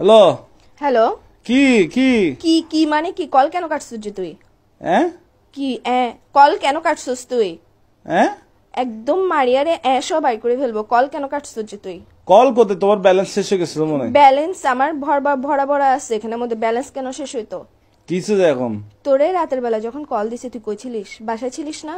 Hello hello কি কি কি কি মানে কি কল কেন কাটছিস যে তুই হ্যাঁ কি কল কেন কাটছিস তুই হ্যাঁ একদম মারিয়ারে সব বাই করে ফেলবো কল কেন কাটছিস যে তুই কল করতে তোমার ব্যালেন্স শেষ হয়ে গেছে মনে হয় ব্যালেন্স আমার ভরা ভরা আছে এখানের মধ্যে ব্যালেন্স কেন শেষ হইতো কিছে যে এখন তোরে রাতের বেলা যখন কল দিছে তুই কই ছিলিস বাসায় ছিলিস না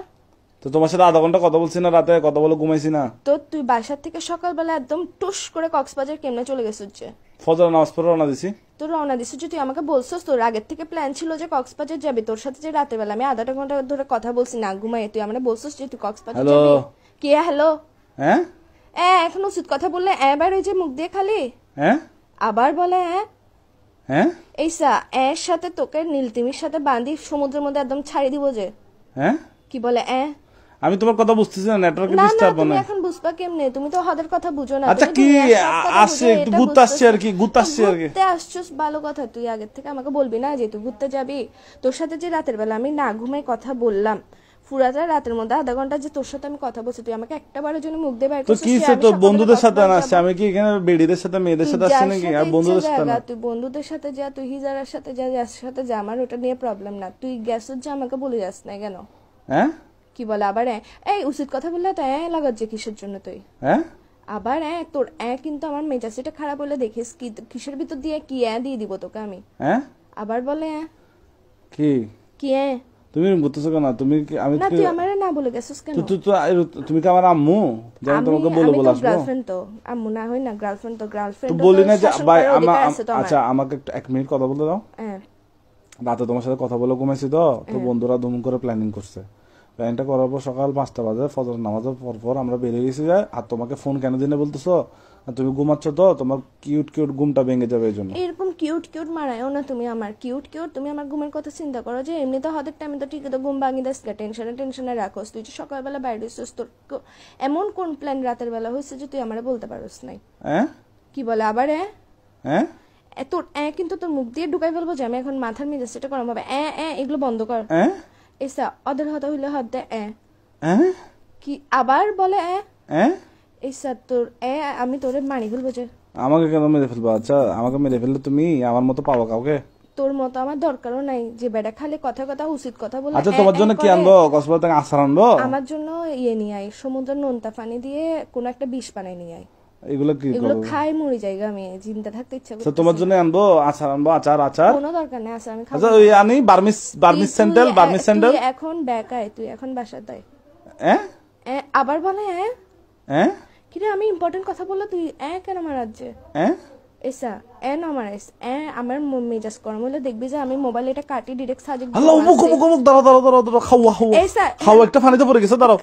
তো তোমার সাথে আধা ঘন্টা কথা বলছি না রাতে কথা বলে ঘুমাইছি না তো তুই বাসার থেকে সকালবেলা একদম টুস করে কক্সবাজার কেমনে চলে গেছিস যে ফজর নামাজ পড়ে রওনা দিছি তোর রওনা দিছিস যে তুই আমাকে বলছিস তোর আগের থেকে প্ল্যান ছিল যে কক্সবাজার যাবি তোর সাথে যে রাতের বেলা আমি আধা ঘন্টা ধরে কথা বলছি না ঘুমাই তুই আমাকে বলছিস যে তুই কক্সবাজার হ্যালো যাবি কে হ্যালো হ্যাঁ এখন উচিত কথা বললে এবার ওই যে মুখ দিয়ে খালি হ্যাঁ আবার বলে হ্যাঁ এইসা এর সাথে তোকে নীলতিমির সাথে বাঁধি সমুদ্রের মধ্যে একদম ছাড়ি দিব যে হ্যাঁ কি বলে আমি তোমার কথা বুঝতেছি না নেটওয়ার্কে না না ডিস্টার্ব তুমি মানে এখন বুঝবা কেমনে তুমি তো হাদের কথা বুঝো না আচ্ছা তুমি কি দুনিয়ার সব কথা আসছে বুঝো, একটু এটা ঘুরতে আসছে আর কি বুঝতেছি। ঘুরতে আসছে আর কি ঘুরতে আসছিস ভালো কথা তুই আগের থেকে আমাকে বলবি না যে তুই ঘুরতে যাবি তোর সাথে যে রাতের বেলা আমি না ঘুমাই কথা বললাম পুরাটা রাতের মধ্যে আধা ঘন্টা যে তোর সাথে আমি কথা বলছি তুই আমাকে একটা বারের জন্য মুখ দিয়ে বাইর তো করছিস কি যে সে আমি তো সকালে বন্ধুদের সাথে কক্সবাজার না আসছে যাবো। আমি কি এখানে বেডিদের সাথে মেয়েদের সাথে আসছি যার নাকি সাথে আর বন্ধুদের ইচ্ছে সাথে না জায়গা, তুই বন্ধুদের সাথে যা তুই হিজারের সাথে যা যার সাথে যা আমার ওটা নিয়ে প্রবলেম না তুই গ্যাসের যা আমাকে বলে যাস না কেন হ্যাঁ কি বলে আবার এই উচিত কথা বললে তো লাগাচ্ছে কিসের জন্য তুই হ্যাঁ আবার তোর কিন্তু আমার মেজাজটা খারাপ হলে দেখিস কি কিসের ভিতর দিয়ে কি দিয়ে দিব তোকে আমি হ্যাঁ আবার বলে কি কি তুমি বুঝতেছো কেন তুমি কি আমি না তুই আমারে না বলে গেছিস কেন তুমি কি আমার আম্মু যে আমি তোমাকে বলে বলে আসবো গার্লফ্রেন্ড তো আম্মু না হয় না গার্লফ্রেন্ড তো গার্লফ্রেন্ড তো বলি না যে ভাই আচ্ছা আমাকে একটু 1 মিনিট কথা বলতে দাও রাতে তোমার সাথে কথা বলে ঘুমাইছি তো বন্ধুরা দুম করে প্ল্যানিং করছে প্ল্যানিংটা করার পর সকাল 5টা বাজে ফজর নামাজের পর আমরা বেরিয়ে গেছি যায় আর তোমাকে ফোন কেন দিনে বলতেছো তুমি ঘুমাচ্ছ তো তোমার কিউট কিউট ঘুমটা ভেঙে যাবে এই জন্য এরকম কিউট কিউট মারায়ও না তুমি আমার কিউট কিউট তুমি আমার ঘুমের কথা চিন্তা করো যে এমনি তো হাতের টাইমে তো ঠিক তো ঘুম ভাঙি দাস টেনশনে রাখোস তুই যে সকালবেলা বাইরে হইছিস তোর এমন কোন প্ল্যান রাতের বেলা হয়েছে যে তুই আমারে বলতে পারোস নাই কি বলে আবার তোর কিন্তু তোর মুখ দিয়ে ঢুকাই ফেলবো যে আমি এখন মাথার মেজাজটা গরম হবে এগুলো বন্ধ কর এসা অদের হতা হইলে হাত দে কি আবার বলে এসা তোর আমি তোরে মানি ফেলবো যে আমাকে কেন মেরে ফেলবো আচ্ছা আমাকে মেরে ফেললে তুমি আমার মতো পাবো কাউকে তোর মতো আমার দরকারও নাই যে বেটা খালি কথা কথা উচিত কথা বলে আচ্ছা তোমার জন্য কি আনবো কক্সবাজার থেকে আচার আনবো আমার জন্য নিয়ে আই সমুদ্রের নোনতা পানি দিয়ে কোন একটা বিষ বানাই নিয়ে আই এগুলো কি এগুলো খাই মরি জায়গা আমি জিন্দা থাকতে ইচ্ছা করছে তোমার জন্য আনবো আচার কোনো দরকার নেই আচার আমি খাবো আচ্ছা ওই আনি বার্মিস স্যান্ডেল তুই এখন বেকায় তুই এখন বাসায় তাই আবার বলে কিরে আমি ইম্পর্টেন্ট কথা বললে তুই কেন আমার রাজ্যে এসা না মারাইস আমার মেজাজ গরম হলে দেখবি যে আমি মোবাইল এটা কাটি ডিরেক্ট সাজে দাঁড়াও একটা পানিতে পড়ে গেছে দাঁড়াও